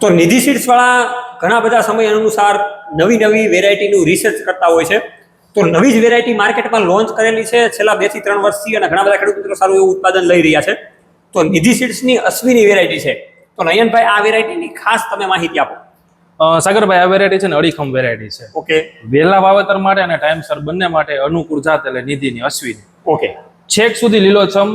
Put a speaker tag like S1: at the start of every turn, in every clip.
S1: તો નિધિ સીડ્સ વાળા ઘણા બધા સમય અનુસાર નવી નવી વેરાયટીનું રિસર્ચ કરતા હોય છે. તો નવી જ વેરાયટી માર્કેટમાં લોન્ચ કરેલી છે છેલ્લા 2 થી 3 વર્ષથી, અને ઘણા બધા ખેડૂત મિત્રો સારું એવું ઉત્પાદન લઈ રહ્યા છે. તો નિધિ સીડ્સની અશ્વિની વેરાયટી છે. તો નયનભાઈ, આ વેરાયટીની ખાસ તમે માહિતી આપો.
S2: સાગરભાઈ, આ વેરાયટી છે ને અડીખમ વેરાયટી છે.
S1: ઓકે.
S2: વહેલા વાવેતર માટે અને ટાઈમસર બંને માટે અનુકૂળ જાત એટલે નિધિની અશ્વિની.
S1: ઓકે.
S2: છેક સુધી લીલોછમ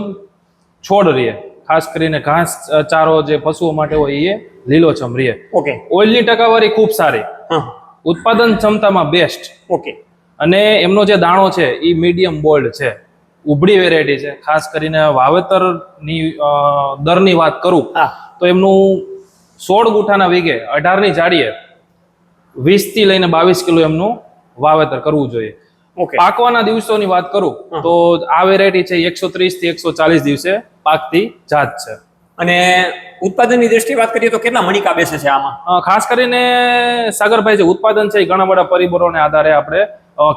S2: છોડ રહે, ખાસ કરીને ઘાસ ચારો જે પશુઓ માટે હોય એ લીલોછમ રહે.
S1: ઓકે.
S2: ઓઇલની ટકાવારી ખૂબ સારી,
S1: હા.
S2: ઉત્પાદન ક્ષમતામાં બેસ્ટ,
S1: ઓકે.
S2: અને એમનો જે દાણો છે એ મીડિયમ બોલ્ડ છે, ઉભળી વેરાયટી છે. ખાસ કરીને વાવેતરની દરની વાત કરું તો એમનું 16 ગુઠાના વીઘે 18 ની જાડીએ 20 થી લઈને 22 કિલો એમનું વાવેતર કરવું જોઈએ.
S1: ઓકે.
S2: પાકવાના દિવસોની વાત કરું તો આ વેરાયટી છે 130 થી 140 દિવસે પાકતી જાત છે.
S1: અને ઉત્પાદનની દ્રષ્ટિએ વાત કરીએ તો કેટલા મણિકા બેસે છે આમાં?
S2: ખાસ કરીને સાગરભાઈ, જે ઉત્પાદન છે એ ઘણા બધા પરિબળોને આધારે આપણે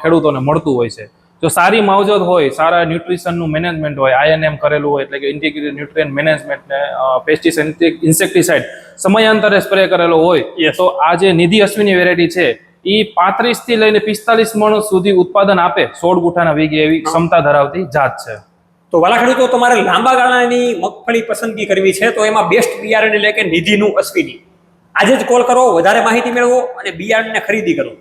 S2: ખેડૂતોને મળતું હોય છે. જો સારી માવજત હોય, સારા ન્યુટ્રિશનનું મેનેજમેન્ટ હોય, INM કરેલું હોય એટલે કે ઇન્ટિગ્રેટેડ ન્યુટ્રિયન્ટ મેનેજમેન્ટ ને પેસ્ટિસાઇડ ઇન્સેક્ટિસાઇડ સમયાંતરે સ્પ્રે કરેલો હોય, તો આ જે નિધિ અશ્વિની વેરાયટી છે એ 35 થી લઈને 45 મણ સુધી ઉત્પાદન આપે 16 ગુઠાના વીઘે એવી ક્ષમતા ધરાવતી જાત છે.
S1: તો વાલા ખેડૂતો, તમારે લાંબા ગાળાની મગફળી પસંદગી કરવી છે તો એમાં બેસ્ટ બિયારણ એટલે કે નિધિનું અશ્વિની. આજે જ કોલ કરો, વધારે માહિતી મેળવો અને બિયારણને ખરીદી કરો.